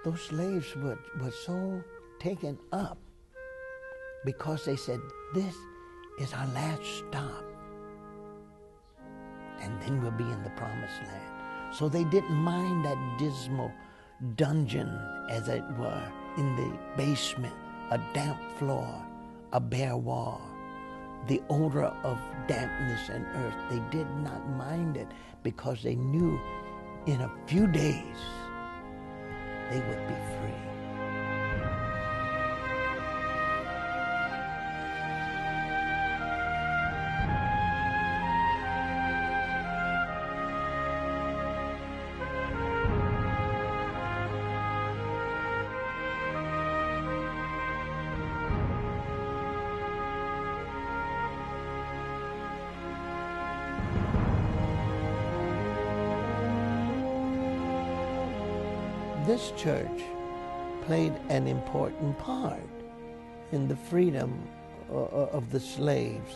those slaves were so taken up because they said, this is our last stop. And then we'll be in the promised land. So they didn't mind that dismal dungeon, as it were, in the basement, a damp floor, a bare wall, the odor of dampness and earth. They did not mind it because they knew in a few days they would be free. This church played an important part in the freedom of the slaves.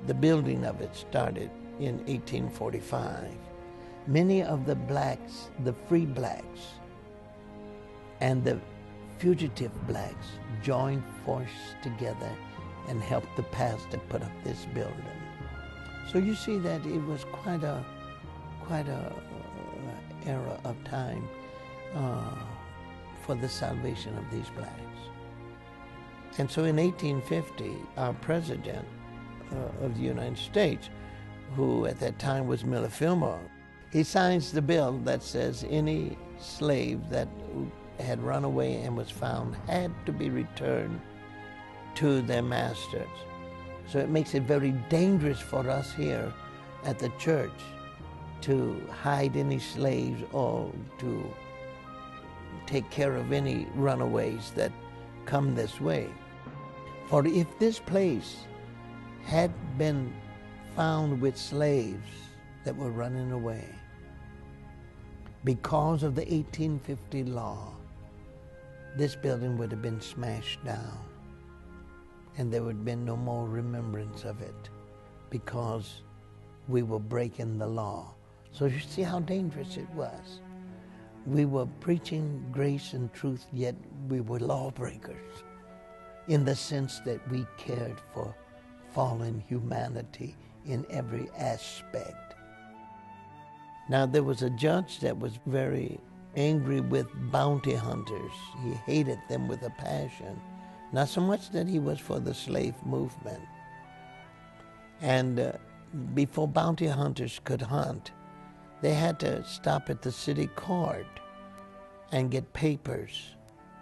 The building of it started in 1845. Many of the blacks, the free blacks, and the fugitive blacks joined forces together and helped the pastor put up this building. So you see that it was quite a era of time for the salvation of these blacks. And so in 1850, our president of the United States, who at that time was Miller Fillmore, he signs the bill that says any slave that had run away and was found had to be returned to their masters. So it makes it very dangerous for us here at the church to hide any slaves or to take care of any runaways that come this way. For if this place had been found with slaves that were running away, because of the 1850 law, this building would have been smashed down and there would have been no more remembrance of it because we were breaking the law. So you see how dangerous it was. We were preaching grace and truth, yet we were lawbreakers in the sense that we cared for fallen humanity in every aspect. Now, there was a judge that was very angry with bounty hunters. He hated them with a passion. Not so much that he was for the slave movement. And before bounty hunters could hunt, they had to stop at the city court and get papers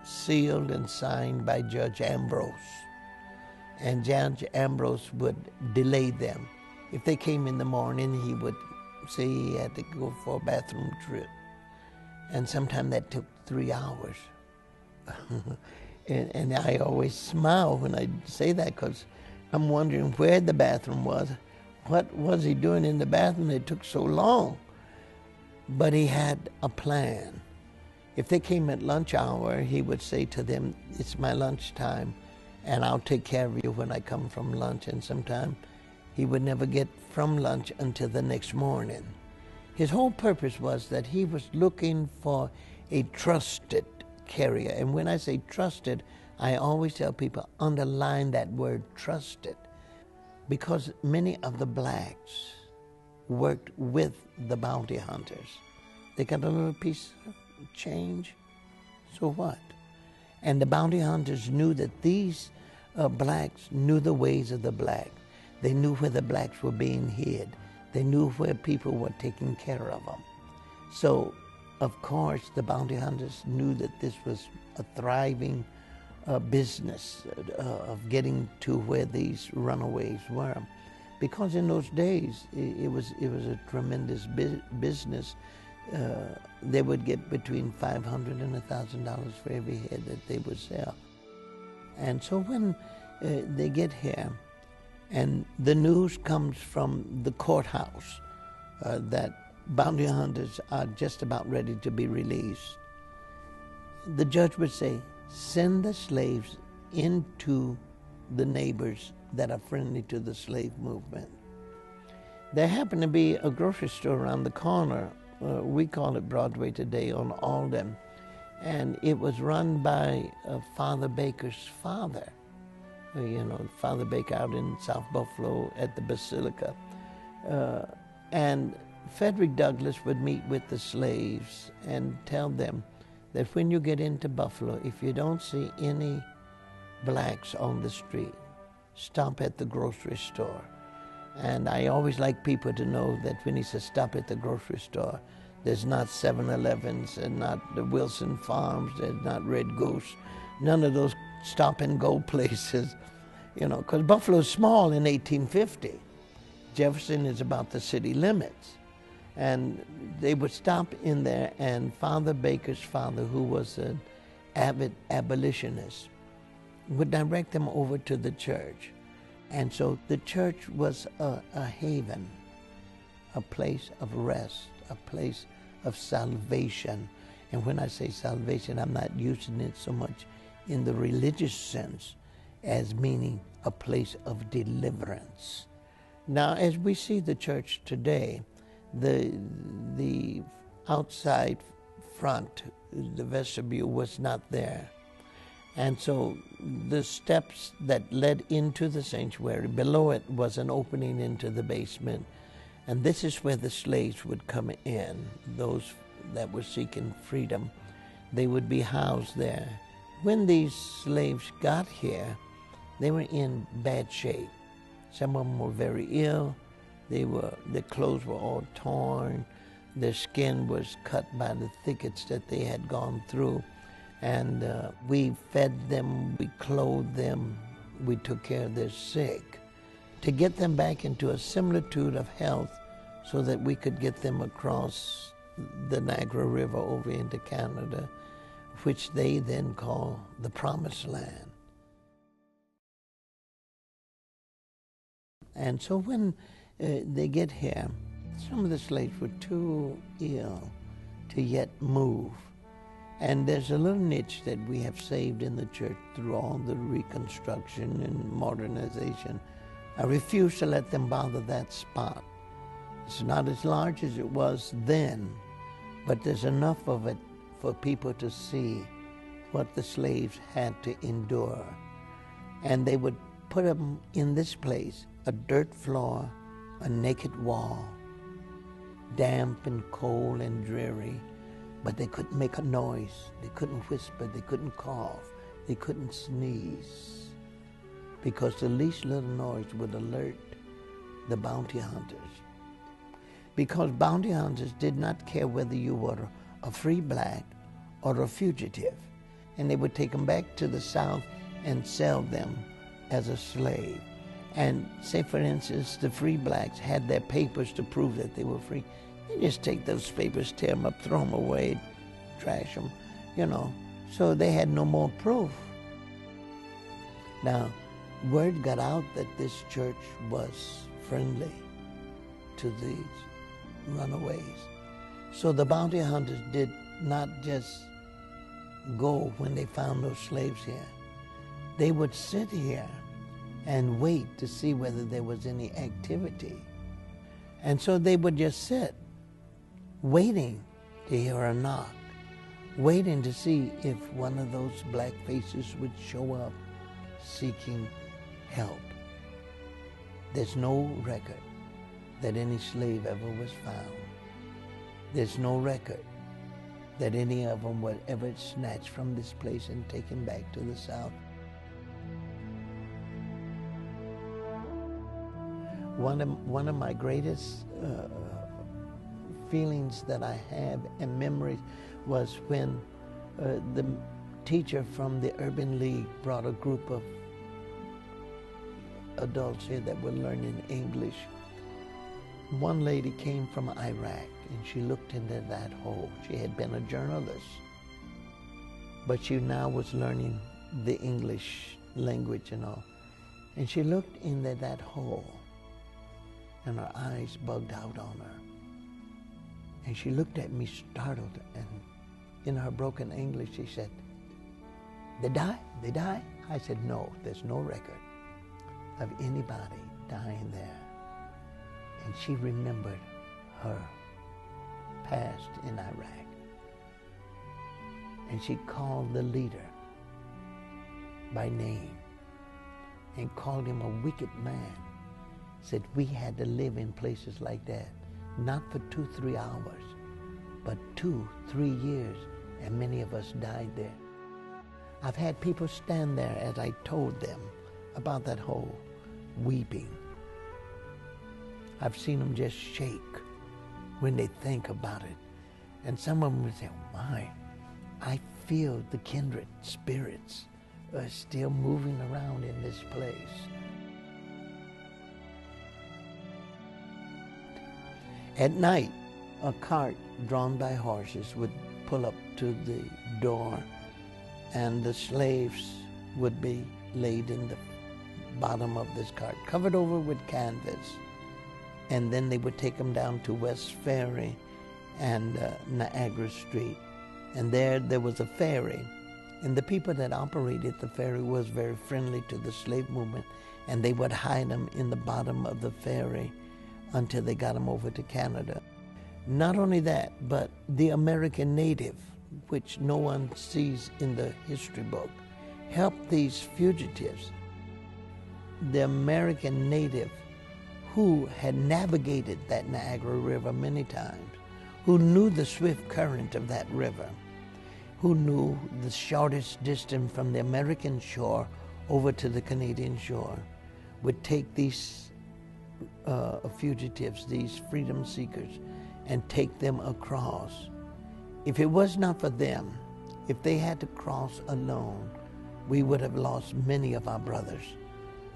sealed and signed by Judge Ambrose. And Judge Ambrose would delay them. If they came in the morning, he would say he had to go for a bathroom trip. And sometimes that took 3 hours. and I always smile when I say that because I'm wondering where the bathroom was. What was he doing in the bathroom? It took so long. But he had a plan. If they came at lunch hour, he would say to them, it's my lunch time, and I'll take care of you when I come from lunch. And sometimes he would never get from lunch until the next morning. His whole purpose was that he was looking for a trusted carrier. And when I say trusted, I always tell people, underline that word trusted, because many of the blacks worked with the bounty hunters. They got a little piece of change, so what? And the bounty hunters knew that these blacks knew the ways of the black. They knew where the blacks were being hid. They knew where people were taking care of them. So, of course, the bounty hunters knew that this was a thriving business of getting to where these runaways were. Because in those days, it was a tremendous business. They would get between $500 and $1,000 for every head that they would sell. And so when they get here, and the news comes from the courthouse that bounty hunters are just about ready to be released, the judge would say, send the slaves into the neighbors that are friendly to the slave movement. There happened to be a grocery store around the corner. We call it Broadway today, on Alden. And it was run by Father Baker's father. Father Baker out in South Buffalo at the Basilica. And Frederick Douglass would meet with the slaves and tell them that when you get into Buffalo, if you don't see any blacks on the street, stop at the grocery store. And I always like people to know that when he says stop at the grocery store, there's not 7-Elevens and not the Wilson Farms, there's not Red Goose, none of those stop and go places, because Buffalo's small in 1850. Jefferson is about the city limits. And they would stop in there, and Father Baker's father, who was an avid abolitionist, would direct them over to the church. And so the church was a haven, a place of rest, a place of salvation. And when I say salvation, I'm not using it so much in the religious sense as meaning a place of deliverance. Now, as we see the church today, the outside front, the vestibule, was not there. And so the steps that led into the sanctuary, below it was an opening into the basement. And this is where the slaves would come in, those that were seeking freedom. They would be housed there. When these slaves got here, they were in bad shape. Some of them were very ill. Their clothes were all torn. Their skin was cut by the thickets that they had gone through. And we fed them, we clothed them, we took care of their sick to get them back into a similitude of health so that we could get them across the Niagara River over into Canada, which they then call the Promised Land. And so when they get here, some of the slaves were too ill to yet move. And there's a little niche that we have saved in the church through all the reconstruction and modernization. I refuse to let them bother that spot. It's not as large as it was then, but there's enough of it for people to see what the slaves had to endure. And they would put them in this place, a dirt floor, a naked wall, damp and cold and dreary. But they couldn't make a noise. They couldn't whisper. They couldn't cough. They couldn't sneeze. Because the least little noise would alert the bounty hunters. Because bounty hunters did not care whether you were a free black or a fugitive. And they would take them back to the South and sell them as a slave. And say, for instance, the free blacks had their papers to prove that they were free. They just take those papers, tear them up, throw them away, trash them, So they had no more proof. Now, word got out that this church was friendly to these runaways. So the bounty hunters did not just go when they found those slaves here. They would sit here and wait to see whether there was any activity. And so they would just sit, waiting to hear a knock, waiting to see if one of those black faces would show up seeking help. There's no record that any slave ever was found. There's no record that any of them were ever snatched from this place and taken back to the South. One of my greatest feelings that I have and memories was when the teacher from the Urban League brought a group of adults here that were learning English. One lady came from Iraq and she looked into that hole. She had been a journalist, but she now was learning the English language and all. And she looked into that hole and her eyes bugged out on her. And she looked at me startled, and in her broken English she said, "They die? They die?" I said, "No, there's no record of anybody dying there." And she remembered her past in Iraq. And she called the leader by name and called him a wicked man. Said we had to live in places like that, not for 2-3 hours, but 2-3 years, and many of us died there. I've had people stand there as I told them about that hole, weeping. I've seen them just shake when they think about it. And some of them would say, oh my, I feel the kindred spirits are still moving around in this place. At night, a cart drawn by horses would pull up to the door, and the slaves would be laid in the bottom of this cart, covered over with canvas. And then they would take them down to West Ferry and Niagara Street. And there was a ferry. And the people that operated the ferry was very friendly to the slave movement. And they would hide them in the bottom of the ferry until they got them over to Canada. Not only that, but the American native, which no one sees in the history book, helped these fugitives. The American native who had navigated that Niagara River many times, who knew the swift current of that river, who knew the shortest distance from the American shore over to the Canadian shore, would take these fugitives, these freedom seekers, and take them across. If it was not for them, if they had to cross alone, we would have lost many of our brothers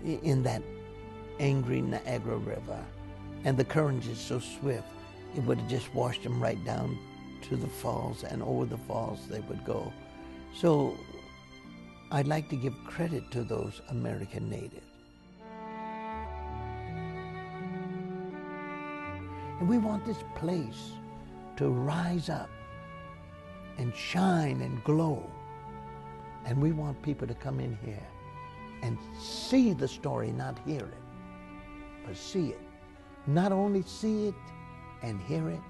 in that angry Niagara River. And the current is so swift, it would have just washed them right down to the falls, and over the falls they would go. So I'd like to give credit to those American natives. And we want this place to rise up and shine and glow. And we want people to come in here and see the story, not hear it, but see it. Not only see it and hear it,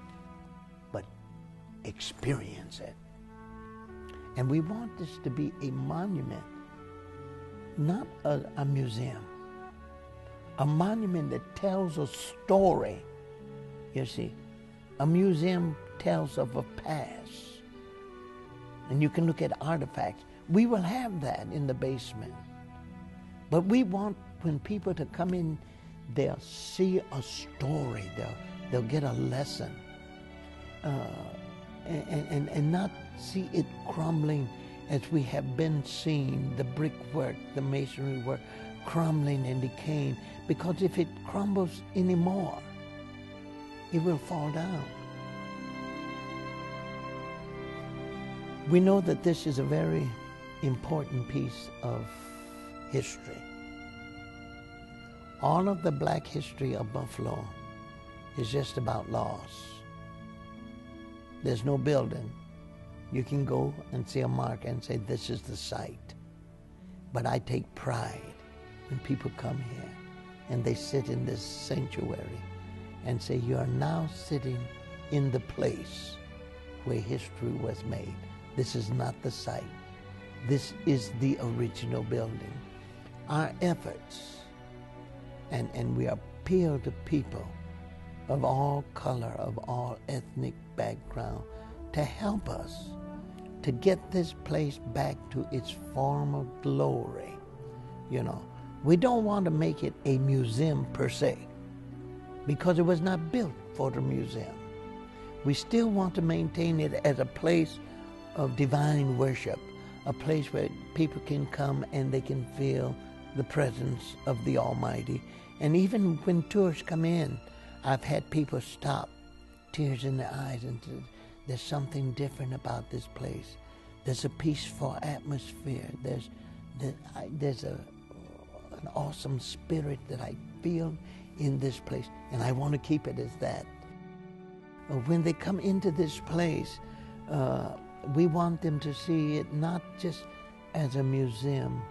but experience it. And we want this to be a monument, not a museum. A monument that tells a story. You see, a museum tells of a past. And you can look at artifacts. We will have that in the basement. But we want, when people to come in, they'll see a story. They'll get a lesson. And not see it crumbling as we have been seeing the brickwork, the masonry work, crumbling and decaying. Because if it crumbles anymore, it will fall down. We know that this is a very important piece of history. All of the black history of Buffalo is just about loss. There's no building. You can go and see a mark and say, this is the site. But I take pride when people come here and they sit in this sanctuary and say, you are now sitting in the place where history was made. This is not the site. This is the original building. Our efforts, and we appeal to people of all color, of all ethnic background, to help us to get this place back to its former glory. You know, we don't want to make it a museum per se, because it was not built for the museum. We still want to maintain it as a place of divine worship, a place where people can come and they can feel the presence of the Almighty. And even when tourists come in, I've had people stop, tears in their eyes, and say, there's something different about this place. There's a peaceful atmosphere. There's an awesome spirit that I feel in this place, and I want to keep it as that. When they come into this place, we want them to see it not just as a museum,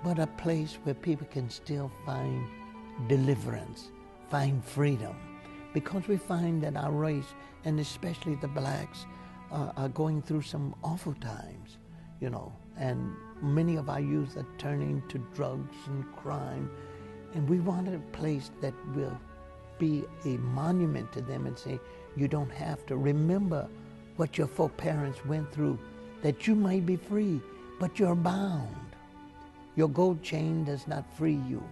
but a place where people can still find deliverance, find freedom. Because we find that our race, and especially the blacks, are going through some awful times, you know, and many of our youth are turning to drugs and crime, and we want a place that will be a monument to them and say, you don't have to. Remember what your foreparents went through, that you may be free, but you're bound. Your gold chain does not free you.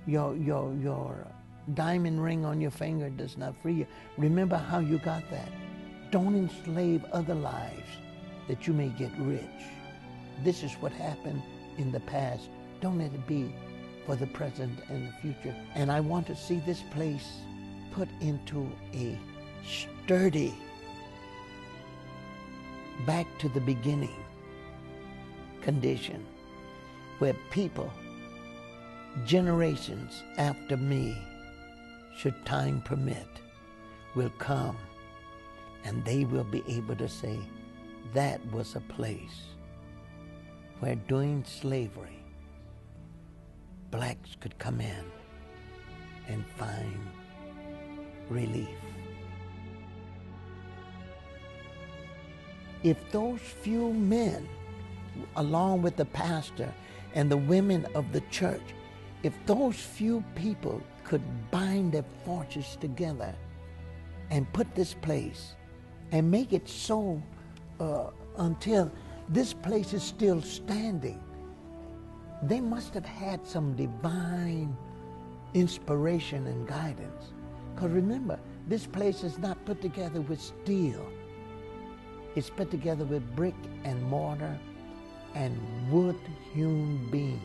Your diamond ring on your finger does not free you. Remember how you got that. Don't enslave other lives that you may get rich. This is what happened in the past. Don't let it be for the present and the future. And I want to see this place put into a sturdy, back to the beginning condition where people, generations after me, should time permit, will come and they will be able to say, that was a place where during slavery, blacks could come in and find relief. If those few men, along with the pastor and the women of the church, if those few people could bind their forces together and put this place and make it so until this place is still standing, they must have had some divine inspiration and guidance. Because remember, this place is not put together with steel. It's put together with brick and mortar and wood-hewn beams,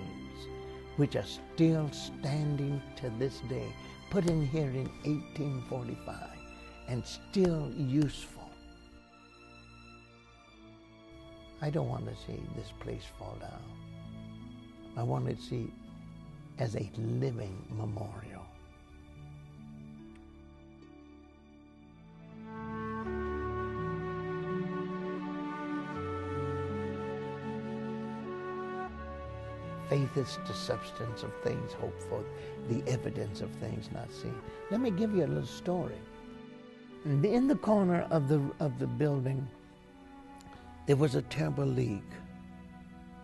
which are still standing to this day, put in here in 1845 and still useful. I don't want to see this place fall down. I want to see it as a living memorial. Faith is the substance of things hoped for, the evidence of things not seen. Let me give you a little story. In the corner of the building, there was a terrible leak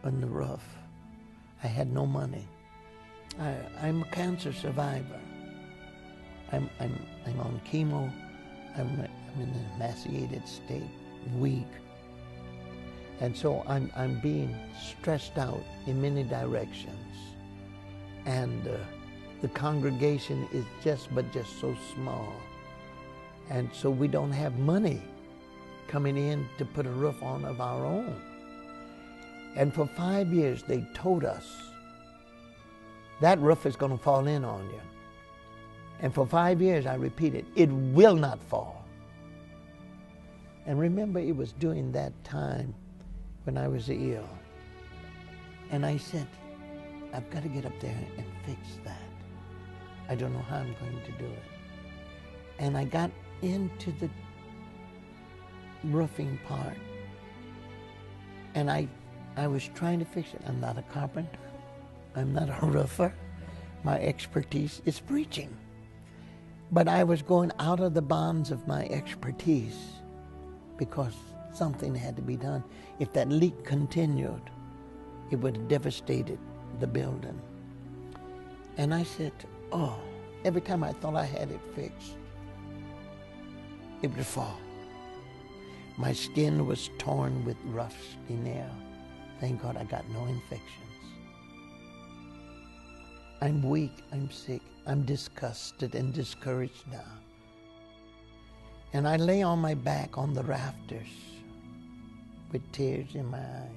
in the roof. I had no money. I'm a cancer survivor. I'm on chemo. I'm in an emaciated state, weak. And so I'm being stressed out in many directions. And the congregation is just so small. And so we don't have money coming in to put a roof on of our own. And for 5 years they told us, that roof is going to fall in on you. And for 5 years I repeated, it will not fall. And remember, it was during that time when I was ill. And I said, I've got to get up there and fix that. I don't know how I'm going to do it. And I got into the roofing part. And I was trying to fix it. I'm not a carpenter. I'm not a roofer. My expertise is preaching. But I was going out of the bounds of my expertise because something had to be done. If that leak continued, it would have devastated the building. And I said, oh, every time I thought I had it fixed, it would fall. My skin was torn with rusty nail. Thank God I got no infections. I'm weak, I'm sick, I'm disgusted and discouraged now. And I lay on my back on the rafters with tears in my eyes.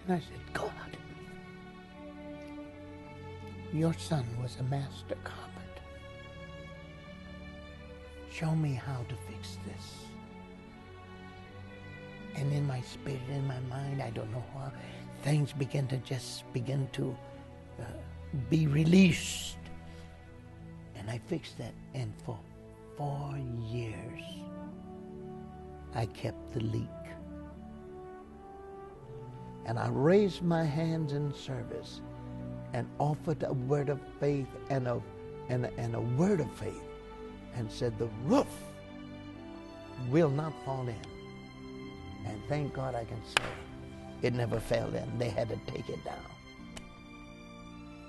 And I said, God, your son was a master carpenter. Show me how to fix this. And in my spirit, in my mind, I don't know how, things begin to be released. And I fixed that, and for 4 years, I kept the leak. And I raised my hands in service and offered a word of faith and a word of faith and said the roof will not fall in. And thank God I can say it never fell in. They had to take it down.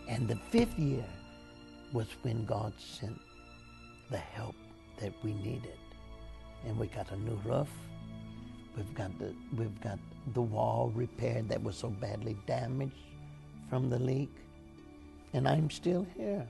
And the 5th year was when God sent the help that we needed. And we got a new roof. We've got the wall repaired that was so badly damaged from the leak. And I'm still here.